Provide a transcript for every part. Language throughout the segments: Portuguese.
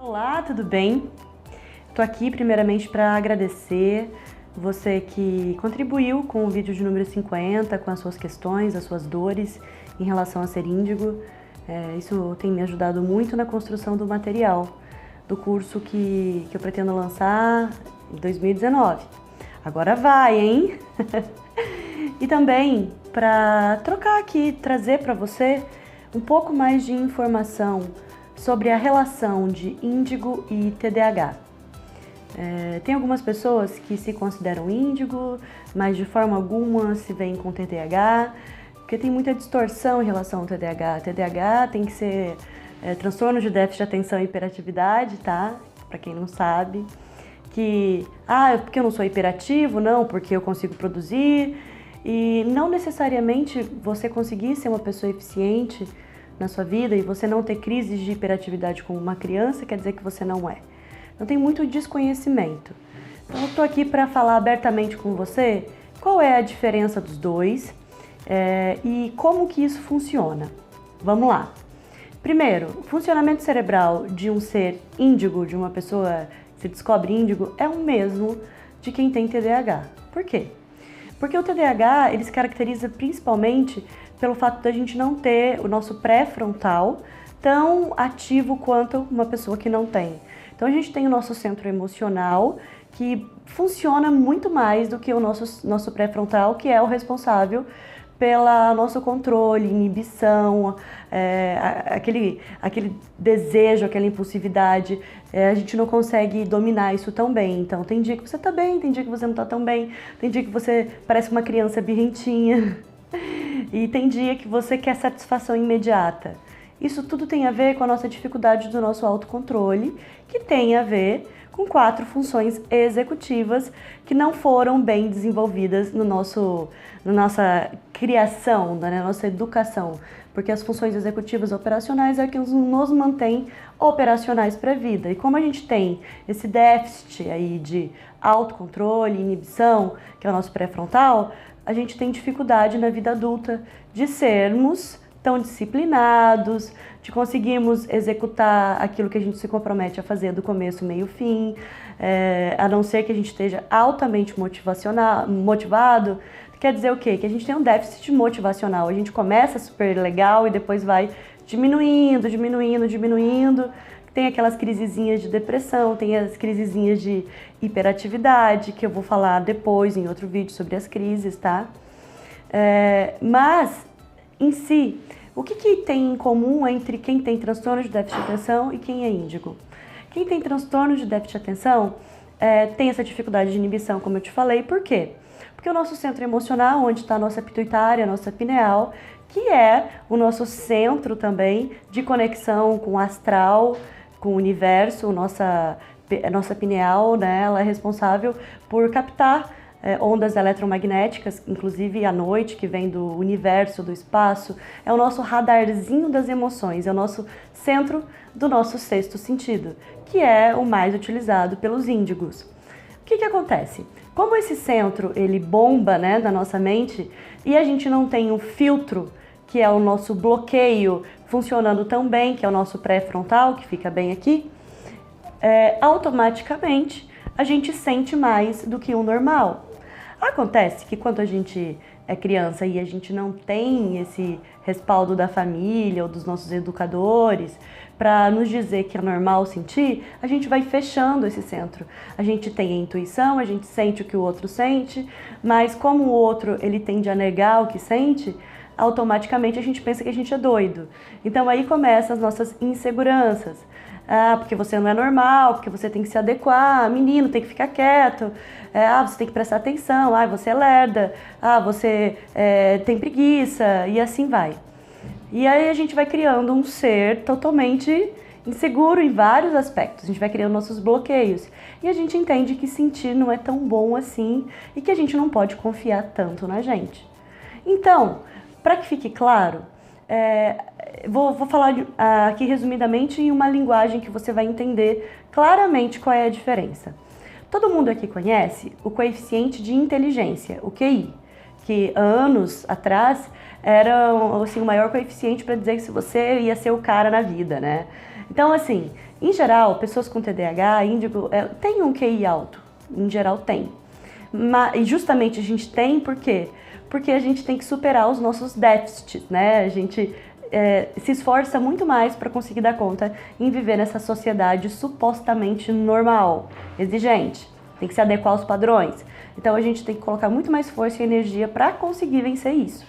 Olá, tudo bem? Estou aqui primeiramente para agradecer você que contribuiu com o vídeo de número 50, com as suas questões, as suas dores em relação a ser índigo. Isso tem me ajudado muito na construção do material do curso que eu pretendo lançar em 2019. Agora vai, hein? E também para trocar aqui, trazer para você um pouco mais de informação sobre a relação de índigo e TDAH. Tem algumas pessoas que se consideram índigo, mas de forma alguma se veem com TDAH, porque tem muita distorção em relação ao TDAH. TDAH tem que ser transtorno de déficit de atenção e hiperatividade, tá? Para quem não sabe. Porque eu não sou hiperativo, não, porque eu consigo produzir. E não necessariamente você conseguir ser uma pessoa eficiente na sua vida e você não ter crises de hiperatividade como uma criança, quer dizer que você não é. Então tem muito desconhecimento. Então eu estou aqui para falar abertamente com você qual é a diferença dos dois e como que isso funciona. Vamos lá. Primeiro, o funcionamento cerebral de um ser índigo, de uma pessoa que se descobre índigo, é o mesmo de quem tem TDAH. Por quê? Porque o TDAH, ele se caracteriza principalmente pelo fato da gente não ter o nosso pré-frontal tão ativo quanto uma pessoa que não tem. Então a gente tem o nosso centro emocional que funciona muito mais do que o nosso pré-frontal, que é o responsável pelo nosso controle, inibição, aquele desejo, aquela impulsividade. A gente não consegue dominar isso tão bem. Então tem dia que você tá bem, tem dia que você não tá tão bem, tem dia que você parece uma criança birrentinha e tem dia que você quer satisfação imediata. Isso tudo tem a ver com a nossa dificuldade do nosso autocontrole, que tem a ver com 4 funções executivas que não foram bem desenvolvidas na nossa criação, na nossa educação, porque as funções executivas operacionais é que nos mantém operacionais para a vida. E como a gente tem esse déficit aí de autocontrole, inibição, que é o nosso pré-frontal, a gente tem dificuldade na vida adulta de sermos tão disciplinados, de conseguirmos executar aquilo que a gente se compromete a fazer do começo, meio, fim, a não ser que a gente esteja altamente motivado. Quer dizer o quê? Que a gente tem um déficit motivacional. A gente começa super legal e depois vai diminuindo. Tem aquelas crisezinhas de depressão, tem as crisezinhas de hiperatividade, que eu vou falar depois em outro vídeo sobre as crises, tá? Mas, em si, o que tem em comum entre quem tem transtorno de déficit de atenção e quem é índigo? Quem tem transtorno de déficit de atenção tem essa dificuldade de inibição, como eu te falei. Por quê? Porque o nosso centro emocional, onde está a nossa pituitária, a nossa pineal, que é o nosso centro também de conexão com o astral, com o universo, a nossa pineal, né, ela é responsável por captar ondas eletromagnéticas, inclusive à noite, que vem do universo, do espaço. É o nosso radarzinho das emoções, é o nosso centro do nosso sexto sentido, que é o mais utilizado pelos índigos. O que acontece? Como esse centro ele bomba, né, da nossa mente e a gente não tem um filtro, que é o nosso bloqueio funcionando tão bem, que é o nosso pré-frontal, que fica bem aqui, automaticamente a gente sente mais do que o normal. Acontece que quando a gente é criança e a gente não tem esse respaldo da família ou dos nossos educadores para nos dizer que é normal sentir, a gente vai fechando esse centro. A gente tem a intuição, a gente sente o que o outro sente, mas como o outro ele tende a negar o que sente, automaticamente a gente pensa que a gente é doido. Então aí começam as nossas inseguranças. Porque você não é normal, porque você tem que se adequar, menino tem que ficar quieto, você tem que prestar atenção, você é lerda, você tem preguiça, e assim vai. E aí a gente vai criando um ser totalmente inseguro em vários aspectos, a gente vai criando nossos bloqueios. E a gente entende que sentir não é tão bom assim e que a gente não pode confiar tanto na gente. Então, para que fique claro, vou falar aqui resumidamente em uma linguagem que você vai entender claramente qual é a diferença. Todo mundo aqui conhece o coeficiente de inteligência, o QI, que anos atrás era assim, o maior coeficiente para dizer que se você ia ser o cara na vida, né? Então, assim, em geral, pessoas com TDAH, índigo, tem um QI alto. Em geral, tem. E justamente a gente tem por quê? Porque a gente tem que superar os nossos déficits, né? A gente se esforça muito mais para conseguir dar conta em viver nessa sociedade supostamente normal, exigente. Tem que se adequar aos padrões. Então a gente tem que colocar muito mais força e energia para conseguir vencer isso.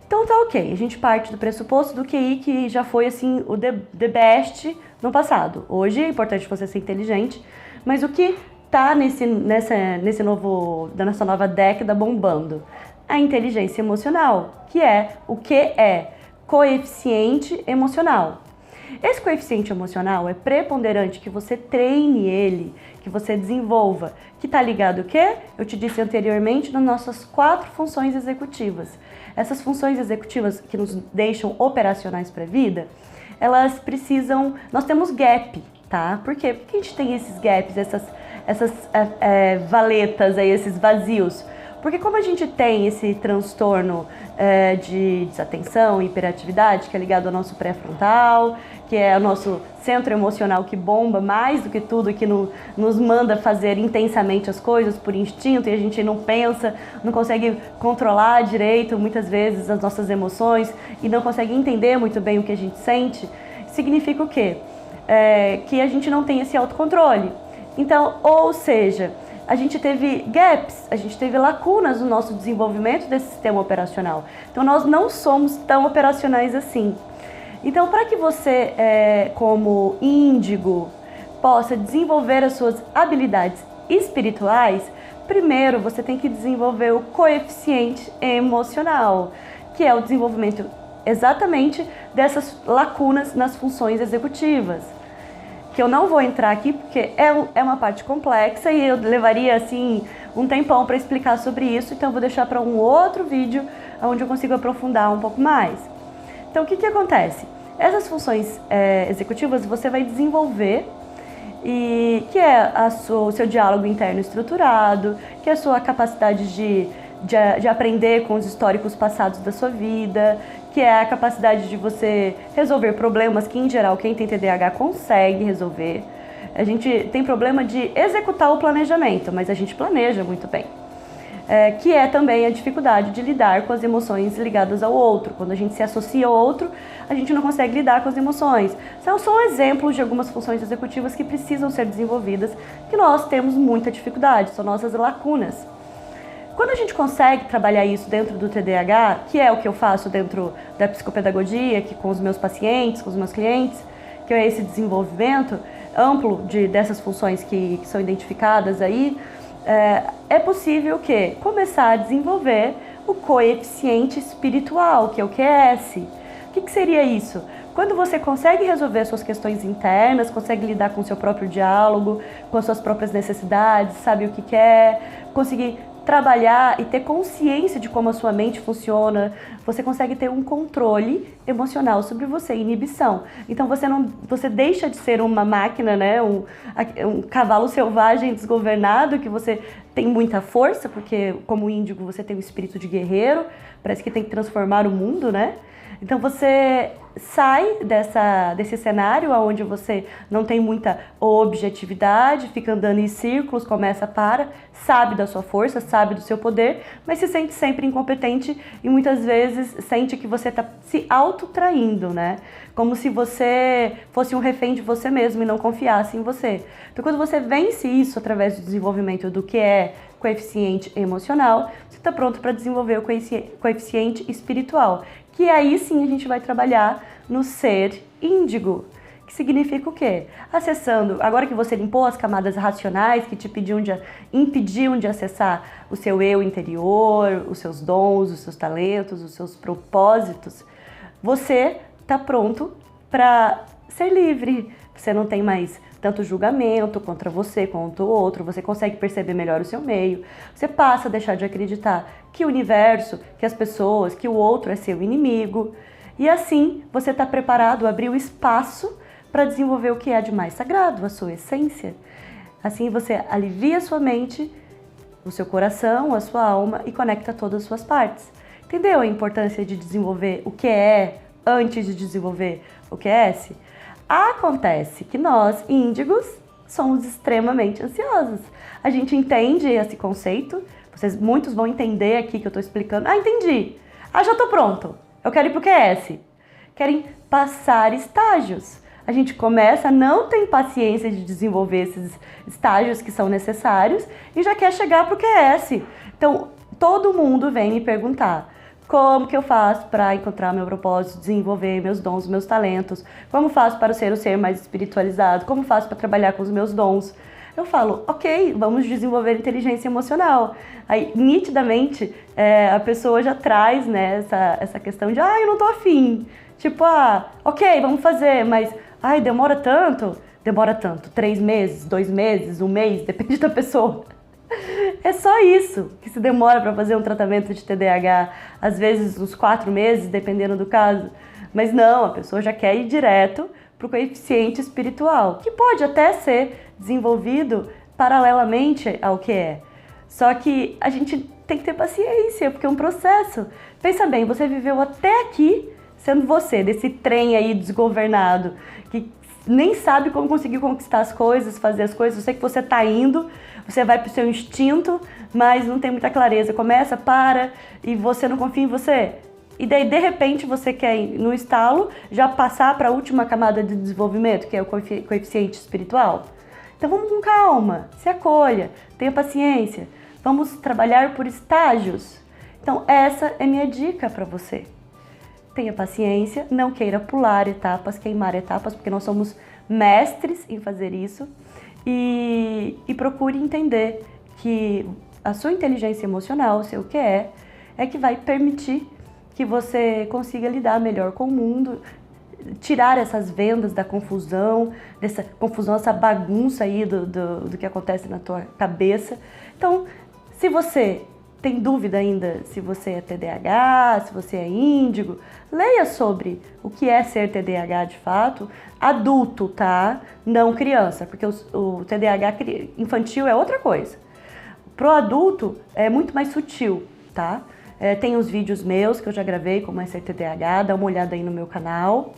Então tá ok, a gente parte do pressuposto do QI que já foi assim o the best no passado. Hoje é importante você ser inteligente, mas o que tá nessa nova década bombando? A inteligência emocional, que é o que é coeficiente emocional. Esse coeficiente emocional é preponderante que você treine ele, que você desenvolva, que está ligado o quê? Eu te disse anteriormente nas nossas 4 funções executivas. Essas funções executivas que nos deixam operacionais para a vida, elas precisam... Nós temos gap, tá? Por quê? Por que a gente tem esses gaps, essas valetas, aí, esses vazios? Porque como a gente tem esse transtorno de desatenção e hiperatividade, que é ligado ao nosso pré-frontal, que é o nosso centro emocional que bomba mais do que tudo, que nos manda fazer intensamente as coisas por instinto, e a gente não pensa, não consegue controlar direito muitas vezes as nossas emoções e não consegue entender muito bem o que a gente sente, significa o quê? Que a gente não tem esse autocontrole. Então, ou seja, a gente teve gaps, a gente teve lacunas no nosso desenvolvimento desse sistema operacional. Então, nós não somos tão operacionais assim. Então, para que você, como índigo, possa desenvolver as suas habilidades espirituais, primeiro você tem que desenvolver o coeficiente emocional, que é o desenvolvimento exatamente dessas lacunas nas funções executivas. Que eu não vou entrar aqui porque é uma parte complexa e eu levaria assim um tempão para explicar sobre isso, então eu vou deixar para um outro vídeo onde eu consigo aprofundar um pouco mais. Então o que acontece? Essas funções executivas você vai desenvolver, que é o seu diálogo interno estruturado, que é a sua capacidade de aprender com os históricos passados da sua vida, que é a capacidade de você resolver problemas que, em geral, quem tem TDAH consegue resolver. A gente tem problema de executar o planejamento, mas a gente planeja muito bem. Que é também a dificuldade de lidar com as emoções ligadas ao outro. Quando a gente se associa ao outro, a gente não consegue lidar com as emoções. São só exemplos de algumas funções executivas que precisam ser desenvolvidas, que nós temos muita dificuldade, são nossas lacunas. Quando a gente consegue trabalhar isso dentro do TDAH, que é o que eu faço dentro da psicopedagogia, que com os meus pacientes, com os meus clientes, que é esse desenvolvimento amplo dessas funções que são identificadas aí, é possível o quê? Começar a desenvolver o coeficiente espiritual, que é o QS. O que seria isso? Quando você consegue resolver suas questões internas, consegue lidar com o seu próprio diálogo, com as suas próprias necessidades, sabe o que quer, conseguir trabalhar e ter consciência de como a sua mente funciona, você consegue ter um controle emocional sobre você, inibição. Então você deixa de ser uma máquina, né, um cavalo selvagem desgovernado, que você tem muita força, porque como índigo você tem um espírito de guerreiro, parece que tem que transformar o mundo, né? Então você sai desse cenário onde você não tem muita objetividade, fica andando em círculos, sabe da sua força, sabe do seu poder, mas se sente sempre incompetente e muitas vezes sente que você está se autotraindo, né? Como se você fosse um refém de você mesmo e não confiasse em você. Então quando você vence isso através do desenvolvimento do que é coeficiente emocional, você está pronto para desenvolver o coeficiente espiritual, que aí sim a gente vai trabalhar no ser índigo, que significa o quê? Acessando, agora que você limpou as camadas racionais que te impediam de acessar o seu eu interior, os seus dons, os seus talentos, os seus propósitos, você está pronto para ser livre. Você não tem mais tanto julgamento contra você quanto o outro, você consegue perceber melhor o seu meio, você passa a deixar de acreditar que o universo, que as pessoas, que o outro é seu inimigo, e assim você está preparado a abrir o espaço para desenvolver o que é de mais sagrado, a sua essência. Assim você alivia a sua mente, o seu coração, a sua alma e conecta todas as suas partes. Entendeu a importância de desenvolver o que é antes de desenvolver o QS? Acontece que nós, índigos, somos extremamente ansiosos. A gente entende esse conceito, muitos vão entender aqui que eu estou explicando. Ah, entendi. Ah, já estou pronto. Eu quero ir para o QS. Querem passar estágios. A gente começa, não tem paciência de desenvolver esses estágios que são necessários e já quer chegar para o QS. Então, todo mundo vem me perguntar: como que eu faço para encontrar meu propósito, desenvolver meus dons, meus talentos? Como faço para ser um ser mais espiritualizado? Como faço para trabalhar com os meus dons? Eu falo, ok, vamos desenvolver inteligência emocional. Aí, nitidamente, a pessoa já traz, né, essa questão de, eu não tô afim. Tipo, ok, vamos fazer, mas, demora tanto? Demora tanto, 3 meses, 2 meses, 1 mês, depende da pessoa. É só isso que se demora para fazer um tratamento de TDAH, às vezes uns 4 meses, dependendo do caso. Mas não, a pessoa já quer ir direto para o coeficiente espiritual, que pode até ser desenvolvido paralelamente ao que é. Só que a gente tem que ter paciência, porque é um processo. Pensa bem, você viveu até aqui sendo você, desse trem aí desgovernado, que nem sabe como conseguir conquistar as coisas, fazer as coisas. Eu sei que você tá indo, você vai pro seu instinto, mas não tem muita clareza. Começa, para, e você não confia em você. E daí, de repente, você quer, no estalo, já passar para a última camada de desenvolvimento, que é o coeficiente espiritual. Então vamos com calma, se acolha, tenha paciência. Vamos trabalhar por estágios. Então essa é minha dica para você. Tenha paciência, não queira pular etapas, queimar etapas, porque nós somos mestres em fazer isso. E procure entender que a sua inteligência emocional, o seu QE, é que vai permitir que você consiga lidar melhor com o mundo, tirar essas vendas da confusão, essa bagunça aí do que acontece na tua cabeça. Então, se você tem dúvida ainda se você é TDAH, se você é índigo, leia sobre o que é ser TDAH de fato, adulto, tá? Não criança, porque o TDAH infantil é outra coisa. Pro adulto é muito mais sutil, tá? Tem os vídeos meus que eu já gravei, como é ser TDAH, dá uma olhada aí no meu canal.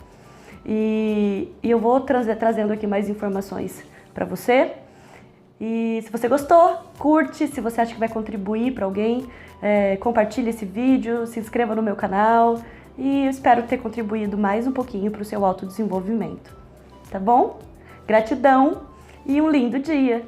E eu vou trazendo aqui mais informações para você. E se você gostou, curte. Se você acha que vai contribuir para alguém, compartilhe esse vídeo, se inscreva no meu canal. E eu espero ter contribuído mais um pouquinho para o seu autodesenvolvimento. Tá bom? Gratidão e um lindo dia!